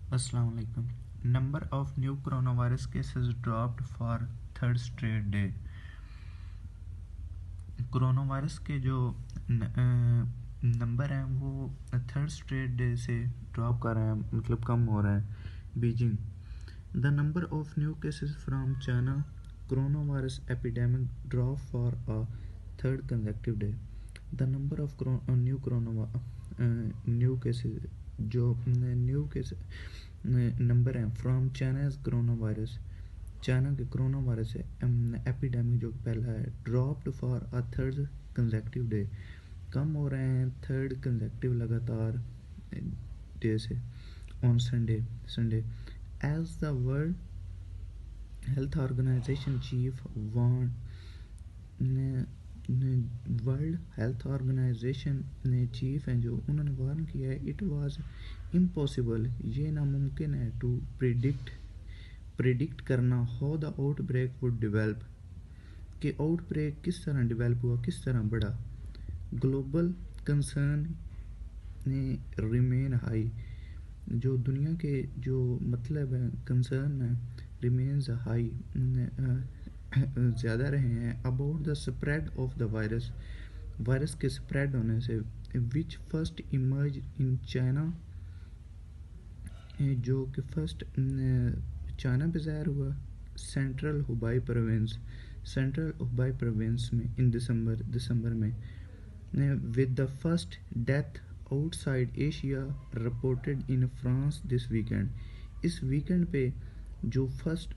Assalamu alaikum. Number of new coronavirus cases dropped for third straight day. Corona virus کے جو number ہیں وہ third straight day سے drop کر رہے ہیں، مطلب کم ہو رہے ہیں. Beijing the number of new cases from China corona virus epidemic drop for a third consecutive day. The number of new cases جو نیو کیس نمبر ہیں from China's corona virus, China کے کرونا وائرس ایپیڈیمک جو پہلا ہے، dropped for a third consecutive day, کم ہو رہے ہیں third consecutive لگاتار ڈے سے on Sunday. As the world health organization chief وان ورلڈ ہیلتھ آرگنائزیشن چیف ہیں جو انہوں نے وارن کیا ہے، اٹ واز امپاسبل، یہ ناممکن ہے، ٹو پریڈکٹ کرنا how the out break would develop, کہ آؤٹ بریک کس طرح ڈیولپ ہوا، کس طرح بڑھا. گلوبل کنسرن ریمین ہائی، جو دنیا کے جو مطلب ہے کنسرن ہے ریمینز ہائی، زیادہ رہے ہیں، about the spread of the virus کے اسپریڈ ہونے سے، وچ فرسٹ ایمرج ان چائنا، جو کہ فرسٹ چائنا پہ ظاہر ہوا، سینٹرل ہوبائی پروونس میں ان دسمبر میں، with the first death outside Asia reported in France this weekend. اس ویکینڈ پہ جو فرسٹ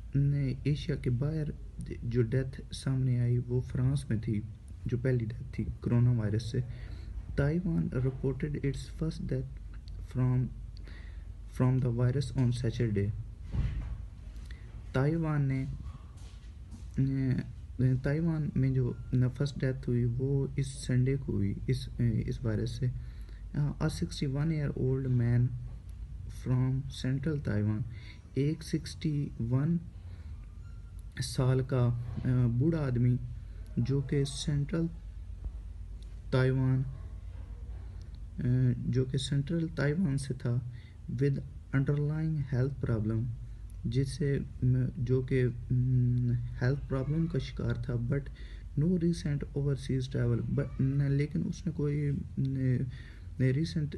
ایشیا کے باہر جو ڈیتھ سامنے آئی وہ فرانس میں تھی، جو پہلی ڈیتھ تھی کرونا وائرس سے. Taiwan reported its first death from the virus on Saturday. Taiwan میں جو فرسٹ ڈیتھ ہوئی وہ اس سنڈے کو ہوئی اس وائرس سے. A 61-year-old man from central Taiwan, ایک 61 سال کا بوڑھا آدمی جو کہ سینٹرل تائیوان سے تھا، ود انڈرلائنگ ہیلتھ پرابلم، جو کہ ہیلتھ پرابلم کا شکار تھا، but no recent overseas travel, لیکن اس نے کوئی ریسنٹ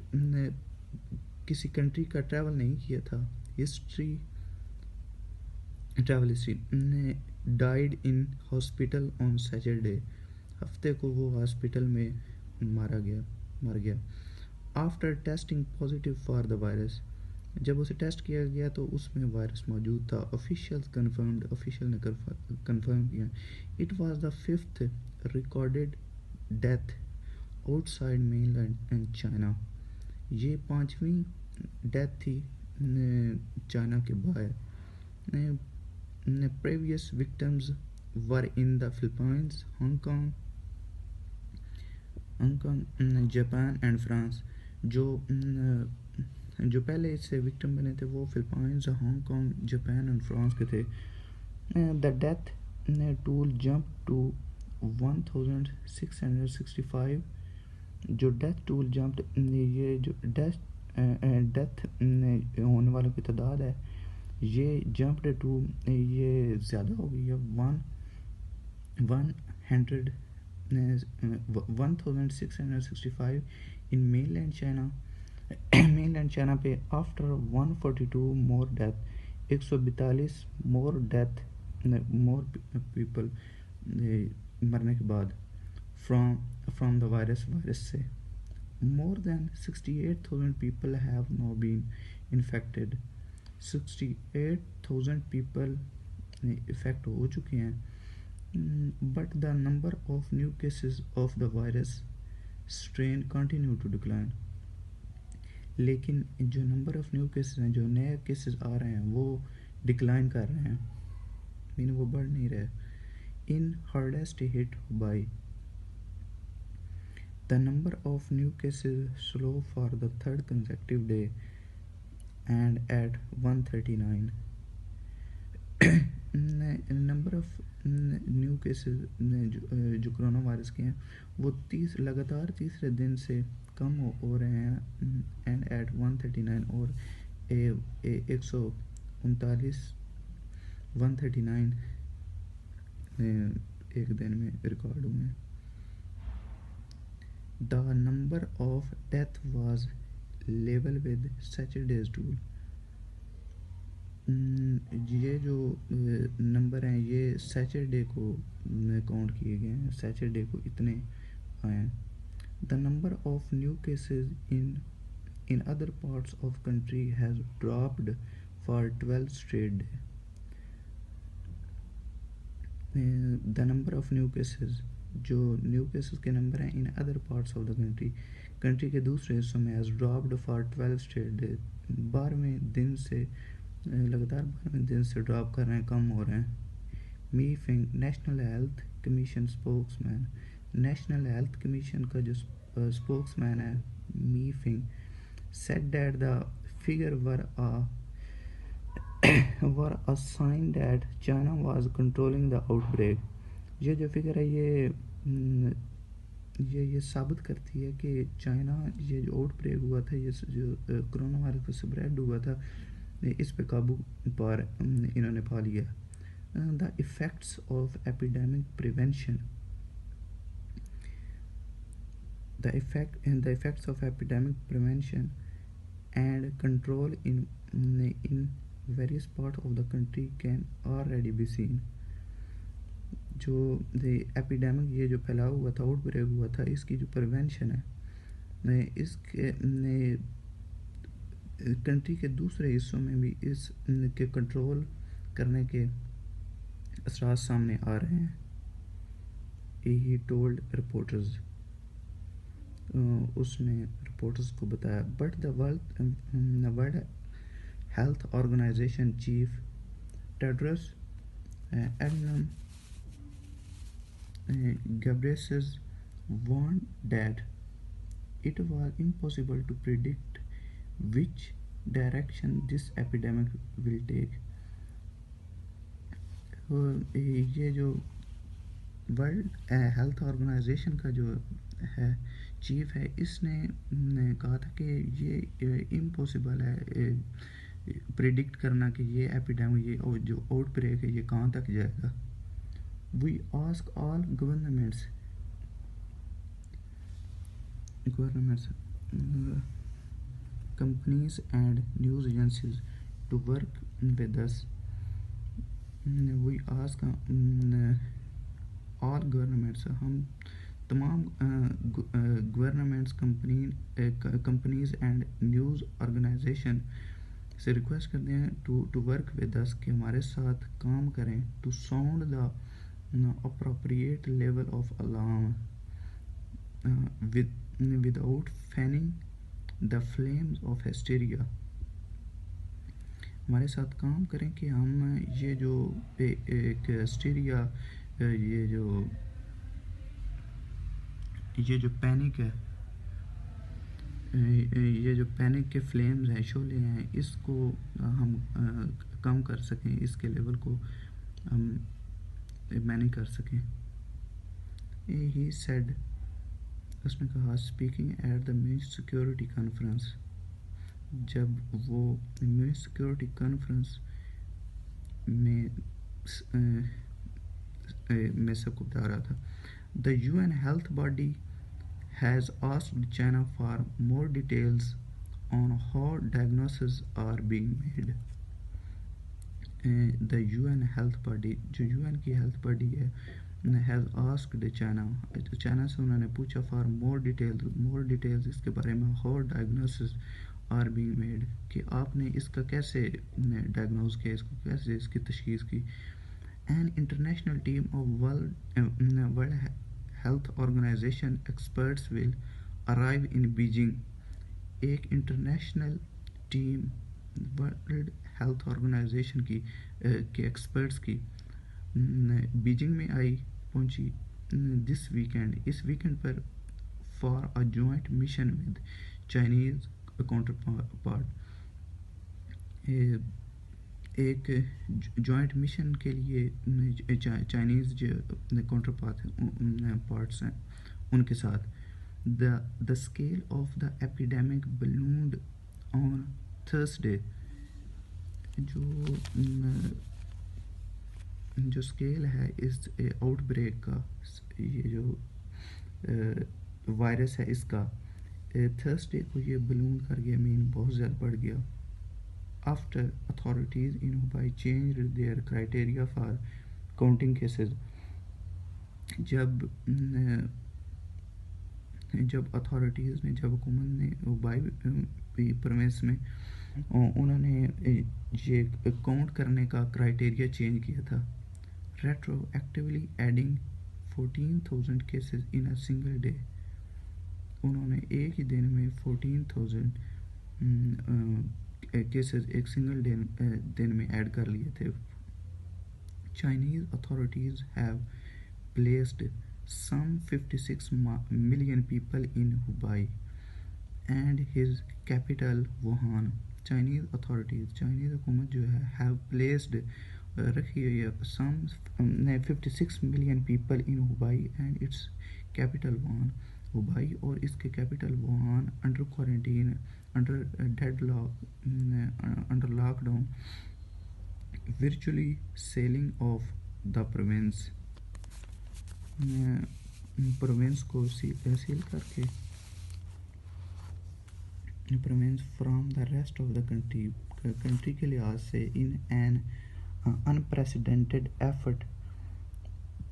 کسی کنٹری کا ٹریول نہیں کیا تھا. Travel history, died in hospital on Saturday, ہفتے کو وہ ہاسپٹل میں مر گیا. After testing positive for the virus, جب اسے ٹیسٹ کیا گیا تو اس میں وائرس موجود تھا. آفیشیل نے کنفرم کیا. It was the 5th recorded death outside mainland and China, یہ 5ویں ڈیتھ تھی چائنا کے باہر. Previous victims were in the Philippines, Hong Kong, Japan and France. جو پہلے اس سے وکٹم بنے تھے وہ Philippines, Hong Kong, Japan and France کے تھے. The death toll jump to 1665، جو ڈیتھ ٹول جمپ، یہ جو ڈیتھ ہونے والوں کی تعداد ہے یہ جمپ ٹو، یہ زیادہ ہو گئی ہے 1665 ان مین لینڈ چائنا پہ. After 142 more death, 142 more people مرنے کے بعد فرام دا وائرس سے. More than 68,000 people have now been infected, 68,000 people affect ہو چکے ہیں. But the number of new cases of the virus strain continue to decline, لیکن جو نمبر آف نیو کیسز ہیں، جو نئے کیسز آ رہے ہیں وہ ڈکلائن کر رہے ہیں، یعنی وہ بڑھ نہیں رہے. In hardest hit Hubei, the number of new cases slow for the third consecutive day and at 139. Number of new cases جو کرونا وائرس کے ہیں وہ لگاتار تیسرے دن سے کم ہو رہے ہیں، اینڈ ایٹ 139، اور 139 139 ایک دن میں ریکارڈ ہوئے ہیں. The number of death was level with Saturday's tool. یہ جو نمبر ہیں یہ سیچرڈے کو کاؤنٹ کیے گئے ہیں, سیچرڈے کو اتنے آئے ہیں. The number of new cases in other parts of country has dropped for 12 straight days. The number of new cases, جو نیو کیسز کے نمبر ہیں in other parts of the country کے دوسرے حصوں میں has dropped for 12 straight days, 12ویں دن سے لگاتار 12ویں دن سے ڈراپ کر رہے ہیں, کم ہو رہے ہیں. می فنگ نیشنل ہیلتھ کمیشن اسپوکس مین, نیشنل ہیلتھ کمیشن کا جو اسپوکس مین ہے می فنگ said that the figure were a sign that China was controlling the outbreak. یہ جو فگر ہے یہ ثابت کرتی ہے کہ چائنا, یہ جو آؤٹ بریک ہوا تھا, یہ جو کرونا وائرس کا اسپریڈ ہوا تھا, اس پہ قابو پر انہوں نے پا لیا. The effects of epidemic prevention, the effects of epidemic prevention and control in various parts of the country can already be seen. جو ایپیڈیمک یہ جو پھیلاؤ ہوا تھا, آؤٹ بریک ہوا تھا, اس کی جو پریونشن ہے, اس کے کنٹری کے دوسرے حصوں میں بھی اس کے کنٹرول کرنے کے اثرات سامنے آ رہے ہیں. ہی ٹولڈ رپورٹرز, اس نے رپورٹرز کو بتایا. But the world health organization chief Tedros Adhanom Ghebreyesus warned that it was impossible to predict which direction this epidemic will take. یہ جو ورلڈ ہیلتھ آرگنائزیشن کا جو ہے چیف ہے, اس نے کہا تھا کہ یہ امپاسبل ہے پریڈکٹ کرنا کہ یہ ایپیڈیمک, یہ جو آؤٹ بریک ہے, یہ کہاں تک جائے گا. We ask all governments, companies and news agencies to work with us. We ask all governments, ہم تمام governments, companies and news organization سے ریکویسٹ کرتے ہیں ٹو ورک ود اس, کہ ہمارے ساتھ کام کریں. To sound the appropriate level of alarm without fanning the flames of hysteria. ہمارے ساتھ کام کریں کہ ہم یہ جو ایک ہسٹیریا, یہ جو پینک ہے, یہ جو پینک کے فلیمز ہیں, شعلے ہیں, اس کو ہم کم کر سکیں, اس کے لیول کو ہم میں نہیں کر سکیں. ہی سیڈ, اس نے کہا, speaking at the municipal security conference, جب وہ میونسپل سیکورٹی کانفرنس میں سب کو بتا رہا تھا. The UN health body has asked China for more details on how diagnoses are being made. The UN health body, جو UN کی ہیلتھ باڈی ہے, ہیز آسکڈ چائنا سے انہوں نے پوچھا فار مور ڈیٹیلز اس کے بارے میں, how diagnoses are being made, کہ آپ نے اس کا کیسے ڈائگنوز کیا, اس کو کیسے اس کی تشخیص کی. An international team of World health Organization experts will arrive in Beijing. ایک international team World health Organization کے ایکسپرٹس کی بیجنگ میں پہنچی دس ویکینڈ, اس ویکینڈ پر, for a joint mission with Chinese counterpart. ایک جوائنٹ مشن کے لیے چائنیز جو کاؤنٹر پارٹس ہیں ان کے ساتھ. The scale of the epidemic ballooned on Thursday جو جو اسکیل ہے اس آؤٹ بریک کا، یہ جو وائرس ہے اس کا، تھرسڈے کو یہ بلون کر گیا، مین بہت زیادہ بڑھ گیا. After authorities in Hubei change their criteria for counting cases. جب اتھارٹیز نے، جب حکومت نے ہبائی پروونس میں انہوں نے یہ کاؤنٹ کرنے کا کرائٹیریا چینج کیا تھا. Retro actually adding 14,000 cases in a single day. انہوں نے ایک ہی دن میں 14,000 کیسز ایک سنگل دن میں ایڈ کر لیے تھے. Chinese authorities have placed some 56 million people in Hubei and his capital Wuhan. Chinese authorities، Chinese حکومت جو ہے have placed رکھی ہوئی ہے some 56 million people in Hubei and its capital Wuhan. Hubei اور اس کے capital Wuhan under quarantine, under deadlock, under lockdown, virtually sealing off the province. Province کو seal کر کے province from the rest of the country کے لحاظ سے in an unprecedented effort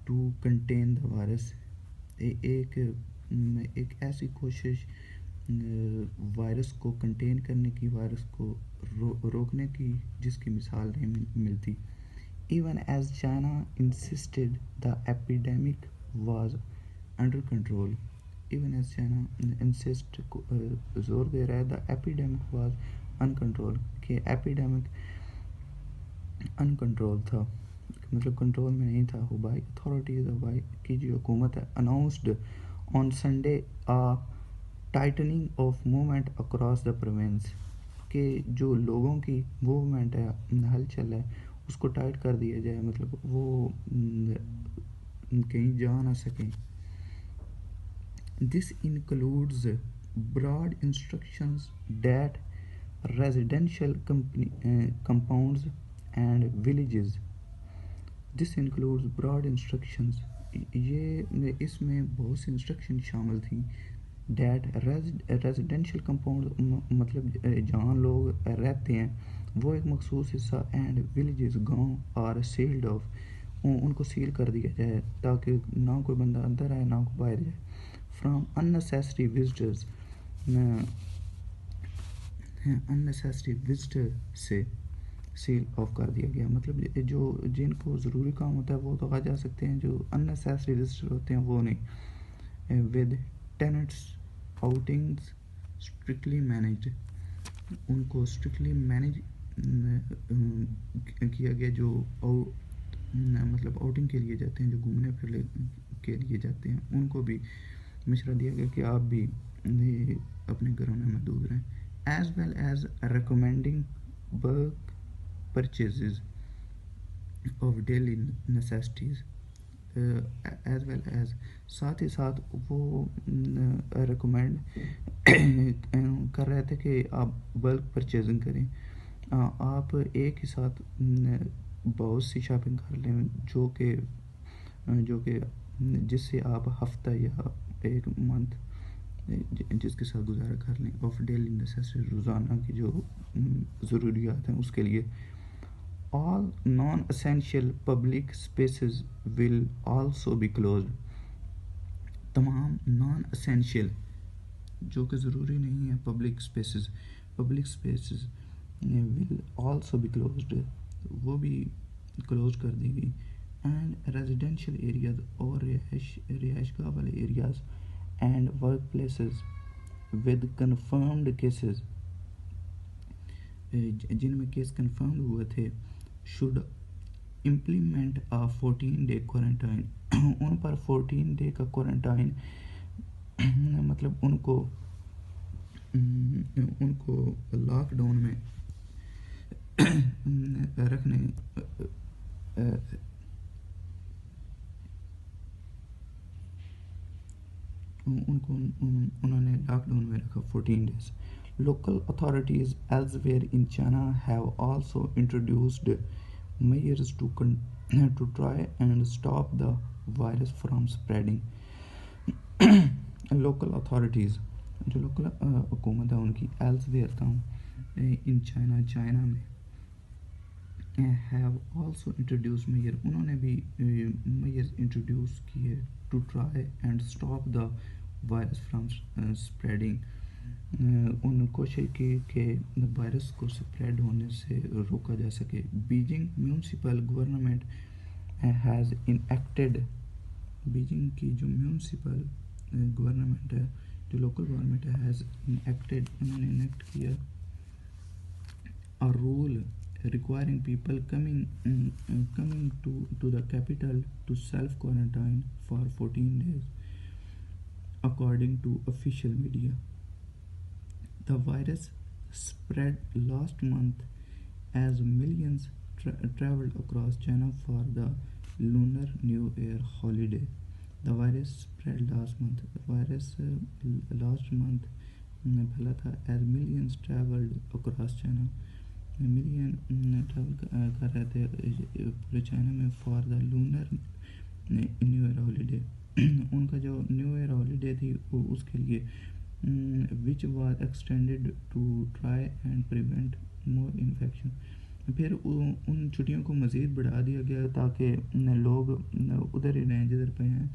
to contain the virus. ایک ایسی کوشش وائرس کو کنٹین کرنے کی، وائرس کو روکنے کی جس کی مثال نہیں ملتی. Even as China insisted the epidemic was under control. Even as China insist زور دے رہا ہے the epidemic was uncontrolled، کہ ایپیڈیمک uncontrolled تھا، مطلب کنٹرول میں نہیں تھا. ہبائی اتھارٹیز، ہبائی کی جو حکومت ہے announced on Sunday a tightening of movement across the province، کہ جو لوگوں کی موومنٹ ہے، ہلچل ہے، اس کو ٹائٹ کر دیا جائے، مطلب وہ کہیں جا نہ سکیں. This includes broad instructions that residential compounds and villages. This includes broad instructions، یہ اس میں بہت سی انسٹرکشن شامل تھیں. that residential compounds مطلب جہاں لوگ رہتے ہیں وہ ایک مخصوص حصہ، and villages گاؤں are sealed off، ان کو سیل کر دیا جائے تاکہ نہ کوئی بندہ اندر آئے نہ کوئی باہر جائے. From unnecessary visitors، unnecessary visitor سے سیل آف کر دیا گیا. مطلب جو جن کو ضروری کام ہوتا ہے وہ تو آ جا سکتے ہیں، جو unnecessary visitor ہوتے ہیں وہ نہیں. with tenants outings strictly managed، ان کو strictly manage کیا گیا. جو مطلب آؤٹنگ کے لیے جاتے ہیں، جو گھومنے پھرنے کے لیے جاتے ہیں، ان کو بھی مشورہ دیا گیا کہ آپ بھی اپنے گھروں میں محدود رہیں. As well as recommending bulk purchases of daily necessities. As well as, ساتھ ہی ساتھ وہ ریکمینڈ کر رہے تھے کہ آپ بلک پرچیزنگ کریں، آپ ایک ہی ساتھ بہت سی شاپنگ کر لیں، جو کہ جس سے آپ ہفتہ یا ایک منتھ جس کے ساتھ گزارا کر لیں. آف ڈیلی نیسیسری، روزانہ کی جو ضروریات ہیں اس کے لیے. All non essential public spaces will also be closed. تمام نان اسینشیل جو کہ ضروری نہیں ہے public spaces will also be closed, وہ بھی کلوز کر دی گئی. اینڈ ریزیڈینشیل ایریاز، اور رہائش گاہ والے areas, and work places with confirmed cases, جن میں کیس کنفرمڈ ہوئے تھے، should implement a 14 day quarantine. ان پر 14 day کا کوارنٹائن، مطلب ان کو لاک ڈاؤن میں رکھنے، انہوں نے لاک ڈاؤن میں رکھا 14 days. Local authorities elsewhere in China have also introduced measures to try and stop the virus from spreading. Local authorities جو لوکل حکومت ہے ان کی elsewhere تھا in China چائنا میں have also introduced measures انہوں نے بھی measures introduce کیے to try and stop the virus from spreading. انہوں نے کوشش کی کہ وائرس کو سپریڈ ہونے سے روکا جا سکے. Beijing municipal government has enacted Beijing کی جو میونسپل گورنمنٹ ہے جو لوکل گورنمنٹ ہے ہیز انیکٹڈ انہوں نے انیکٹ کیا a rule requiring people coming to the capital to self quarantine for 14 days according to official media. The virus spread last month as millions traveled across China for the Lunar New Year holiday. The virus spread last month. The virus last month پھیلا تھا as millions traveled across China. Million travel کر رہے تھے پورے China میں for the lunar new year holiday. ان کا جو نیو ایئر ہالیڈے تھی وہ اس کے لیے which was extended to try and prevent more infection. پھر ان چھٹیوں کو مزید بڑھا دیا گیا تاکہ لوگ ادھر ہی رہیں جدھر پہ ہیں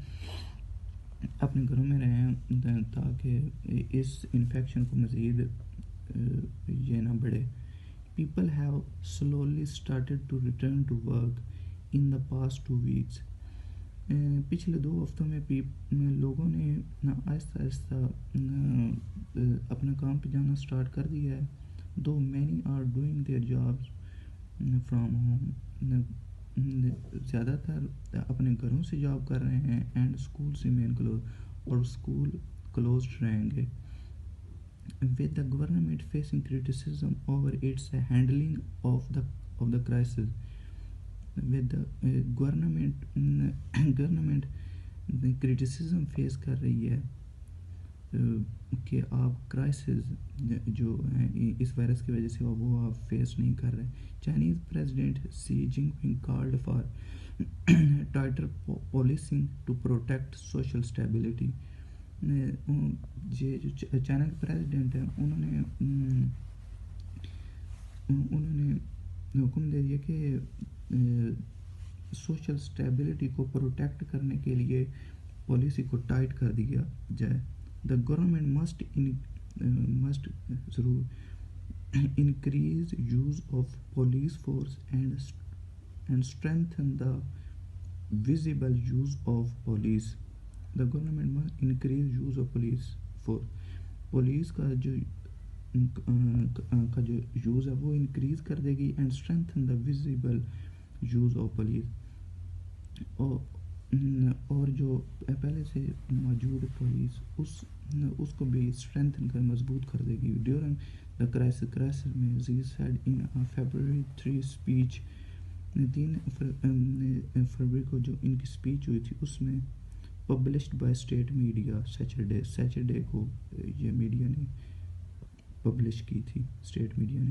اپنے گھروں میں رہیں تاکہ اس انفیکشن کو مزید یہ نہ بڑھے. People have slowly started to return to work in the past 2 weeks. پچھلے 2 ہفتوں میں لوگوں نے آہستہ آہستہ اپنا کام پہ جانا سٹارٹ کر دیا ہے. Though many are doing their jobs from home. زیادہ تر اپنے گھروں سے جاب کر رہے ہیں اینڈ اسکول سے مین کلوز اور اسکول کلوزڈ رہیں گے. With the government facing criticism over its handling of the crisis. With the government criticism face کر رہی ہے کہ آپ کرائسس جو ہیں اس وائرس کی وجہ سے وہ آپ فیس نہیں کر رہے. Chinese president Xi Jinping called for tighter policing to protect social stability. جو چائنا کے پریزیڈنٹ ہیں انہوں نے حکم دے دیا کہ سوشل اسٹیبلٹی کو پروٹیکٹ کرنے کے لیے پالیسی کو ٹائٹ کر دیا جائے. دا گورنمنٹ مسٹ ضرور increase use of police force and strengthen the visible use of police. The government must increase use of police force. Police کا جو یوز ہے وہ انکریز کر دے گی and strengthen the visible use of police. اور جو پہلے سے موجود پولیس اس کو بھی اسٹرینتھن کر مضبوط کر دے گی. ڈیورنگ دا کرائسس میں زی سیڈ ان فیبرری 3 اسپیچ 3 فروری کو جو ان کی اسپیچ ہوئی تھی اس میں published by state media Saturday کو یہ میڈیا نے پبلش کی تھی اسٹیٹ میڈیا نے.